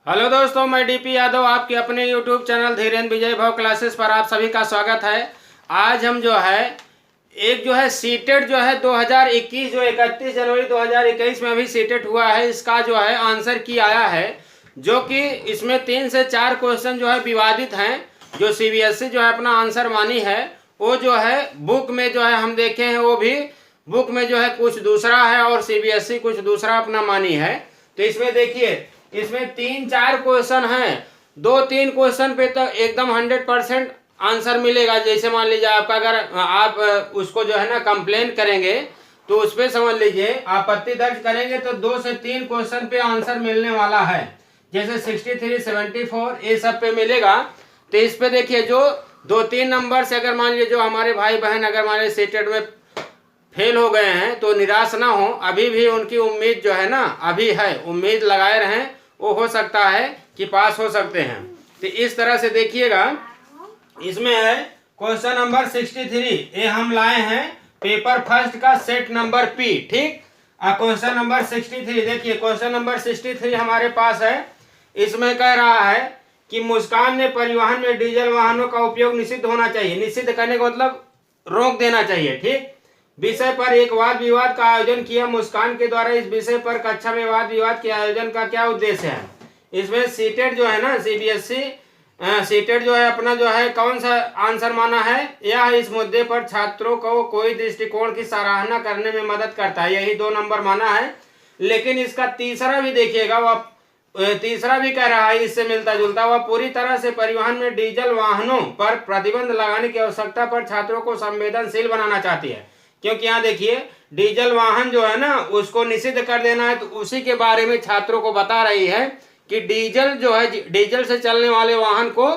Hello दोस्तों, मैं DP Yadav आपके अपने यूट्यूब चैनल धीरेन्द्र विजय भव क्लासेस पर आप सभी का स्वागत है। आज हम जो है सीटेट जो है 2021 जो 31 जनवरी 2021 में अभी सीटेट हुआ है, इसका जो है आंसर की आया है, जो कि इसमें 3 से 4 क्वेश्चन जो है विवादित हैं। जो सीबीएसई जो है अपना आंसर मानी है, वो जो है बुक में जो है हम देखे हैं, वो भी बुक में जो है कुछ दूसरा है और सीबीएसई कुछ दूसरा अपना मानी है। तो इसमें देखिए, इसमें 3-4 क्वेश्चन हैं। 2-3 क्वेश्चन पे तो एकदम 100% आंसर मिलेगा। जैसे मान लीजिए आपका, अगर आप उसको जो है ना कंप्लेन करेंगे तो उस पर समझ लीजिए आपत्ति दर्ज करेंगे तो 2 से 3 क्वेश्चन पे आंसर मिलने वाला है। जैसे 63, 74 ये सब पे मिलेगा। तो इस पे देखिए, जो 2-3 नंबर से अगर मान लीजिए जो हमारे भाई बहन अगर मान लीजिए सीटेट में फेल हो गए हैं तो निराश ना हो, अभी भी उनकी उम्मीद जो है ना अभी है, उम्मीद लगाए रहें, वो हो सकता है कि पास हो सकते हैं। तो इस तरह से देखिएगा, इसमें है क्वेश्चन नंबर 63, ये हम लाए हैं पेपर फर्स्ट का सेट नंबर पी। ठीक, क्वेश्चन नंबर 63 देखिए, क्वेश्चन नंबर 63 हमारे पास है। इसमें कह रहा है कि मुस्कान ने परिवहन में डीजल वाहनों का उपयोग निषिद्ध होना चाहिए। निषिद्ध करने का मतलब रोक देना चाहिए। ठीक, विषय पर एक वाद विवाद का आयोजन किया। मुस्कान के द्वारा इस विषय पर कक्षा में वाद विवाद के आयोजन का क्या उद्देश्य है? इसमें सीटेट जो है ना, सीबीएसई सीटेट जो है अपना जो है कौन सा आंसर माना है? यह इस मुद्दे पर छात्रों को कोई दृष्टिकोण की सराहना करने में मदद करता है। यही 2 नंबर माना है। लेकिन इसका तीसरा भी देखिएगा, वह तीसरा भी कह रहा है इससे मिलता जुलता, वह पूरी तरह से परिवहन में डीजल वाहनों पर प्रतिबंध लगाने की आवश्यकता पर छात्रों को संवेदनशील बनाना चाहती है। क्योंकि यहाँ देखिए, डीजल वाहन जो है ना उसको निषिद्ध कर देना है, तो उसी के बारे में छात्रों को बता रही है कि डीजल जो है, डीजल से चलने वाले वाहन को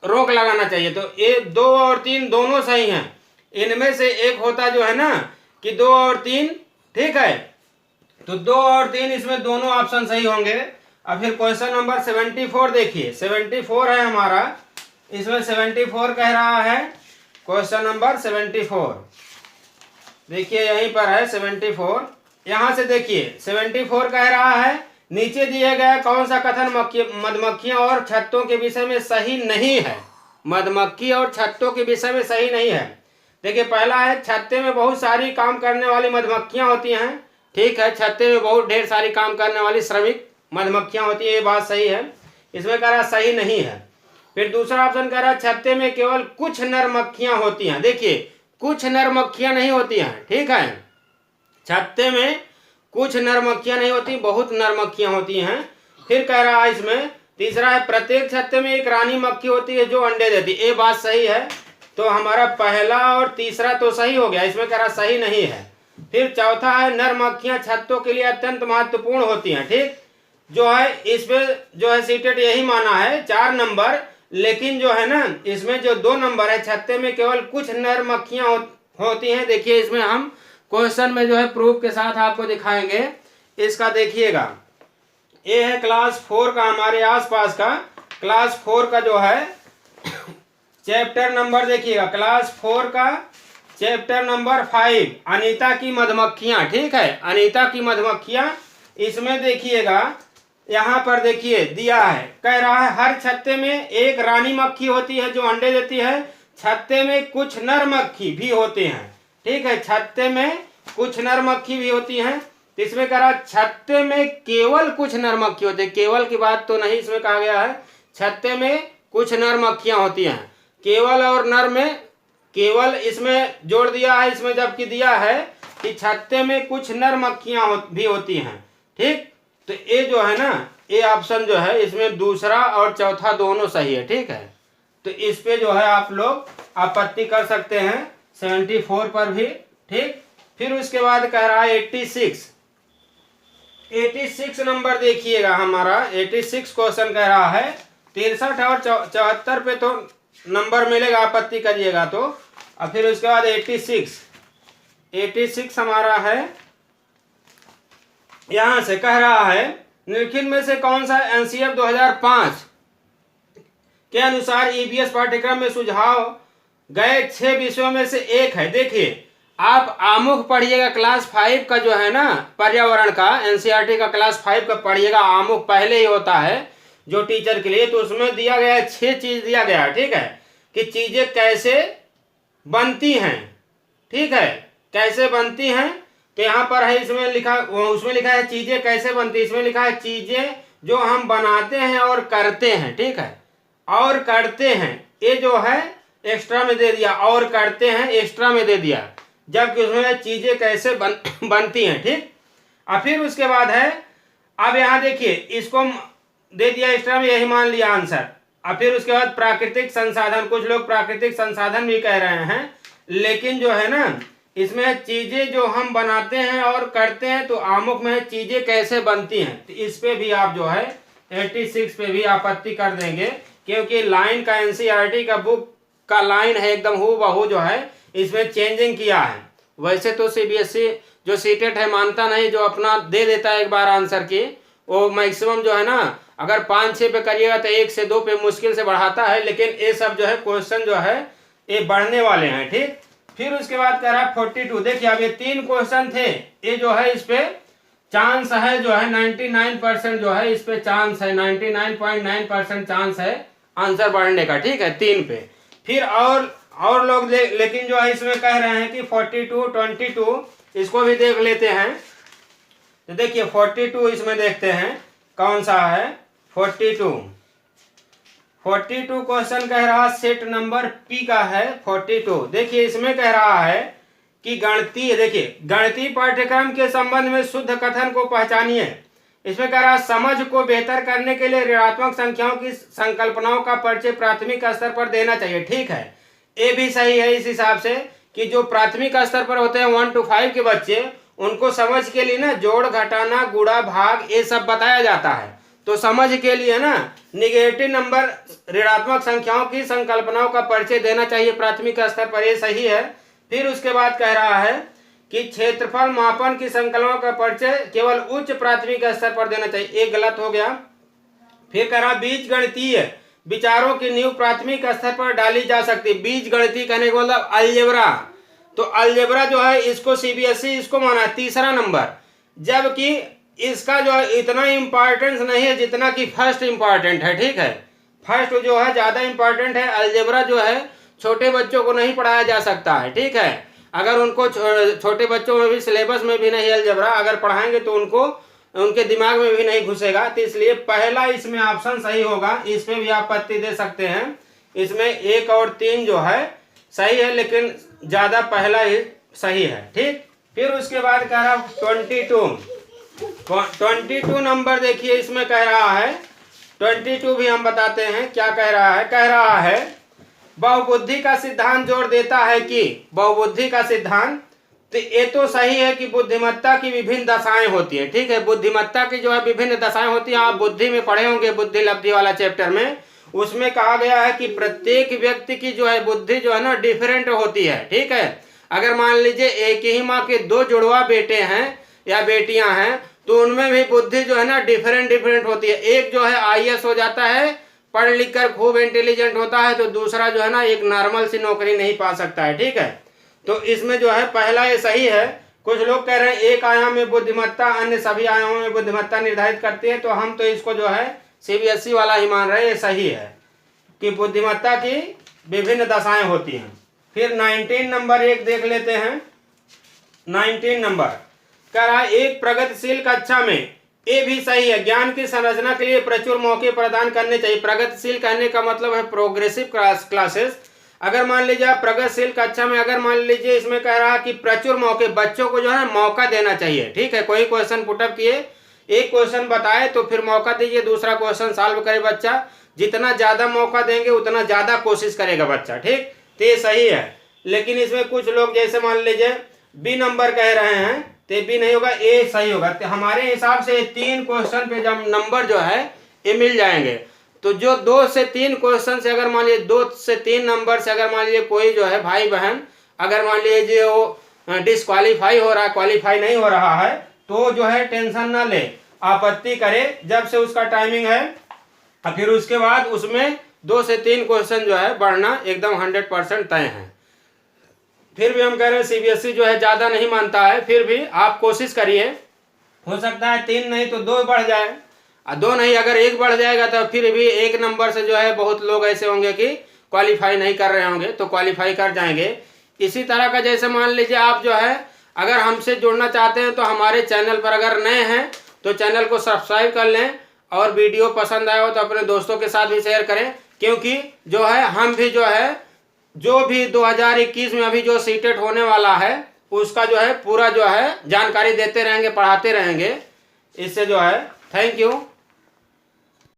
रोक लगाना चाहिए। तो ये 2 और 3 दोनों सही हैं। इनमें से एक होता जो है ना कि 2 और 3, ठीक है, तो 2 और 3 इसमें दोनों ऑप्शन सही होंगे। अब फिर क्वेश्चन नंबर 74 देखिए, 74 है हमारा। इसमें 74 कह रहा है, क्वेश्चन नंबर 74 देखिए यहीं पर है 74। यहां से देखिए 74 कह रहा है, नीचे दिए गया कौन सा कथन मधुमक्खियों और छत्तों के विषय में सही नहीं है? मधुमक्खी और छत्तों के विषय में सही नहीं है। देखिए, पहला है छत्ते में बहुत सारी काम करने वाली मधुमक्खियां होती हैं। ठीक है, छत्ते में बहुत ढेर सारी काम करने वाली श्रमिक मधुमक्खियां होती है, ये बात सही है। इसमें कह रहा सही नहीं है। फिर दूसरा ऑप्शन कह रहा है छत्ते में केवल कुछ नर मक्खियां होती हैं। देखिए, कुछ नर मक्खियां नहीं होती हैं। ठीक है, छत्ते में कुछ नर मक्खियां नहीं होती, बहुत नर मक्खियां होती हैं। फिर कह रहा है इसमें तीसरा है प्रत्येक छत्ते में एक रानी मक्खी होती है जो अंडे देती है। ये बात सही है। तो हमारा पहला और तीसरा तो सही हो गया, इसमें कह रहा सही नहीं है। फिर चौथा है नर मक्खियां छत्तों के लिए अत्यंत महत्वपूर्ण होती हैं। ठीक, जो है इसमें जो है सीटेट यही माना है 4 नंबर। लेकिन जो है ना इसमें जो 2 नंबर है, छत्ते में केवल कुछ नर मक्खियां होती हैं। देखिए, इसमें हम क्वेश्चन में जो है प्रूफ के साथ आपको दिखाएंगे। इसका देखिएगा, ये है क्लास 4 का, हमारे आसपास का क्लास 4 का जो है चैप्टर नंबर देखिएगा, क्लास 4 का चैप्टर नंबर 5, अनीता की मधुमक्खियां। ठीक है, अनीता की मधुमक्खियां। इसमें देखिएगा, यहाँ पर देखिए दिया है, कह रहा है हर छत्ते में एक रानी मक्खी होती है जो अंडे देती है। छत्ते में कुछ नर मक्खी भी होते हैं। ठीक है, छत्ते में कुछ नर मक्खी भी होती हैं। इसमें कह रहा छत्ते में केवल कुछ नर मक्खी होती है। केवल की बात तो नहीं इसमें कहा गया है, छत्ते में कुछ नर मक्खियां होती हैं। केवल और नर में केवल इसमें जोड़ दिया है, इसमें जबकि दिया है कि छत्ते में कुछ नर मक्खियां भी होती हैं। ठीक, तो ये जो है ना, ये ऑप्शन जो है इसमें दूसरा और चौथा दोनों सही है। ठीक है, तो इस पे जो है आप लोग आपत्ति कर सकते हैं 74 पर भी। ठीक, फिर उसके बाद कह रहा है 86 नंबर देखिएगा हमारा, 86 क्वेश्चन कह रहा है 63 और 74 पे तो नंबर मिलेगा, आपत्ति करिएगा तो। और फिर उसके बाद 86 हमारा है, यहां से कह रहा है निम्नलिखित में से कौन सा एनसीएफ 2005 के अनुसार ईबीएस पाठ्यक्रम में सुझाव गए 6 विषयों में से एक है? देखिए, आप आमुख पढ़िएगा क्लास 5 का जो है ना पर्यावरण का, एनसीईआरटी का क्लास 5 का पढ़िएगा। आमुख पहले ही होता है जो टीचर के लिए, तो उसमें दिया गया है 6 चीज दिया गया है, ठीक है, कि चीजें कैसे बनती हैं, ठीक है, कैसे बनती हैं। तो यहाँ पर है, इसमें लिखा, उसमें लिखा है चीजें कैसे बनती है, इसमें लिखा है चीजें जो हम बनाते हैं और करते हैं, ठीक है, और करते हैं, ये जो है एक्स्ट्रा में दे दिया, और करते हैं एक्स्ट्रा में दे दिया, जबकि उसमें चीजें कैसे बनती हैं, ठीक। और फिर उसके बाद है, अब यहाँ देखिए इसको दे दिया एक्स्ट्रा में, यही मान लिया आंसर। और फिर उसके बाद प्राकृतिक संसाधन, कुछ लोग प्राकृतिक संसाधन भी कह रहे हैं, लेकिन जो है ना इसमें चीजें जो हम बनाते हैं और करते हैं, तो आमुख में चीजें कैसे बनती हैं, तो इस पे भी आप जो है 86 पे भी आपत्ति कर देंगे, क्योंकि लाइन का एनसीईआरटी का बुक का लाइन है एकदम हूबहू जो है, इसमें चेंजिंग किया है। वैसे तो सीबीएसई जो सीटेट है मानता नहीं, जो अपना दे देता है एक बार आंसर की, वो मैक्सिमम जो है ना अगर 5-6 पे करिएगा तो 1 से 2 पे मुश्किल से बढ़ाता है, लेकिन ये सब जो है क्वेश्चन जो है ये बढ़ने वाले हैं, ठीक। फिर उसके बाद कह रहा है 42, देखिए अब ये 3 क्वेश्चन थे, ये जो है इस पे चांस है जो है 99% जो है इस पे चांस है, 99.9% चांस है आंसर बढ़ने का, ठीक है, 3 पे। फिर और लोग लेकिन जो है इसमें कह रहे हैं कि 42, 22 इसको भी देख लेते हैं। तो देखिए 42 इसमें देखते हैं कौन सा है। 42 क्वेश्चन कह रहा है सेट नंबर पी का है 42। देखिए इसमें कह रहा है कि गणितीय, देखिए गणितीय पाठ्यक्रम के संबंध में शुद्ध कथन को पहचानिए। इसमें कह रहा है समझ को बेहतर करने के लिए ऋणात्मक संख्याओं की संकल्पनाओं का परिचय प्राथमिक स्तर पर देना चाहिए, ठीक है, ये भी सही है। इस हिसाब से कि जो प्राथमिक स्तर पर होते हैं 1 to 5 के बच्चे, उनको समझ के लिए ना जोड़ घटाना गुणा भाग ये सब बताया जाता है, तो समझ के लिए ना निगेटिव नंबर ऋणात्मक संख्याओं की संकल्पनाओं का परिचय देना चाहिए प्राथमिक स्तर पर, ये सही है। फिर उसके बाद कह रहा है कि क्षेत्रफल मापन की संकल्पनाओं का परिचय केवल उच्च प्राथमिक स्तर पर देना चाहिए, ये गलत हो गया। फिर कह रहा बीज गणितीय विचारों की नींव प्राथमिक स्तर पर डाली जा सकती। बीज गणितीय कहने का मतलब अलजेब्रा, तो अलजेब्रा जो है इसको सीबीएसई इसको माना है 3रा नंबर, जबकि इसका जो है इतना इंपॉर्टेंस नहीं है जितना कि फर्स्ट इंपॉर्टेंट है, ठीक है, फर्स्ट जो है ज्यादा इंपॉर्टेंट है। अलजेब्रा जो है छोटे बच्चों को नहीं पढ़ाया जा सकता है, ठीक है, अगर उनको छोटे बच्चों में भी सिलेबस में भी नहीं अलजेब्रा अगर पढ़ाएंगे तो उनको उनके दिमाग में भी नहीं घुसेगा, तो इसलिए पहला इसमें ऑप्शन सही होगा। इस पे भी आप आपत्ति दे सकते हैं, इसमें 1 और 3 जो है सही है, लेकिन ज्यादा पहला ही सही है, ठीक। फिर उसके बाद कह रहा 22 नंबर, देखिए इसमें कह रहा है 22 भी हम बताते हैं क्या कह रहा है बहुबुद्धि का सिद्धांत जोर देता है कि, बहुबुद्धि का सिद्धांत, तो ये तो सही है कि बुद्धिमत्ता की विभिन्न दशाएं होती है, ठीक है, बुद्धिमत्ता की जो है विभिन्न दशाएं होती हैं। आप बुद्धि में पढ़े होंगे, बुद्धि लब्धि वाला चैप्टर में, उसमें कहा गया है कि प्रत्येक व्यक्ति की जो है बुद्धि जो है ना डिफरेंट होती है, ठीक है। अगर मान लीजिए एक ही माँ के 2 जुड़वा बेटे हैं या बेटियां हैं, तो उनमें भी बुद्धि जो है ना डिफरेंट होती है। एक जो है आईएएस हो जाता है, पढ़ लिख कर खूब इंटेलिजेंट होता है, तो दूसरा जो है ना एक नॉर्मल सी नौकरी नहीं पा सकता है, ठीक है। तो इसमें जो है पहला ये सही है। कुछ लोग कह रहे हैं एक आयाम में बुद्धिमत्ता अन्य सभी आयामों में बुद्धिमत्ता निर्धारित करती है, तो हम तो इसको जो है सीबीएसई वाला ही मान रहे हैं, ये सही है कि बुद्धिमत्ता की विभिन्न दशाएं होती हैं। फिर 19 नंबर एक देख लेते हैं। 19 नंबर कह रहा है एक प्रगतिशील कक्षा में, ये भी सही है, ज्ञान की संरचना के लिए प्रचुर मौके प्रदान करने चाहिए। प्रगतिशील कहने का मतलब है प्रोग्रेसिव क्लासेस। अगर मान लीजिए आप प्रगतिशील कक्षा में, अगर मान लीजिए इसमें कह रहा है कि प्रचुर मौके, बच्चों को जो है मौका देना चाहिए, ठीक है। कोई क्वेश्चन पुटअप किए, एक क्वेश्चन बताए तो फिर मौका दीजिए, दूसरा क्वेश्चन सॉल्व करे बच्चा। जितना ज्यादा मौका देंगे उतना ज्यादा कोशिश करेगा बच्चा, ठीक, तो ये सही है। लेकिन इसमें कुछ लोग जैसे मान लीजिए बी नंबर कह रहे हैं, तो बी नहीं होगा, ए सही होगा। तो हमारे हिसाब से 3 क्वेश्चन पे जब नंबर जो है ये मिल जाएंगे, तो जो 2 से 3 क्वेश्चन से अगर मान लीजिए 2 से 3 नंबर से अगर मान लीजिए कोई जो है भाई बहन अगर मान लीजिए वो डिस्क्वालीफाई हो रहा है, क्वालिफाई नहीं हो रहा है, तो जो है टेंशन ना ले, आपत्ति करे जब से उसका टाइमिंग है, और फिर उसके बाद उसमें 2 से 3 क्वेश्चन जो है बढ़ना एकदम 100% तय है। फिर भी हम कह रहे हैं सीबीएसई जो है ज़्यादा नहीं मानता है, फिर भी आप कोशिश करिए, हो सकता है 3 नहीं तो 2 बढ़ जाए, और 2 नहीं अगर 1 बढ़ जाएगा तो फिर भी 1 नंबर से जो है बहुत लोग ऐसे होंगे कि क्वालिफाई नहीं कर रहे होंगे, तो क्वालिफाई कर जाएंगे। इसी तरह का जैसे मान लीजिए आप जो है अगर हमसे जुड़ना चाहते हैं तो हमारे चैनल पर अगर नए हैं तो चैनल को सब्सक्राइब कर लें, और वीडियो पसंद आया हो तो अपने दोस्तों के साथ भी शेयर करें, क्योंकि जो है हम भी जो है जो भी 2021 में अभी जो सीटेट होने वाला है उसका जो है पूरा जो है जानकारी देते रहेंगे, पढ़ाते रहेंगे। इससे जो है थैंक यू।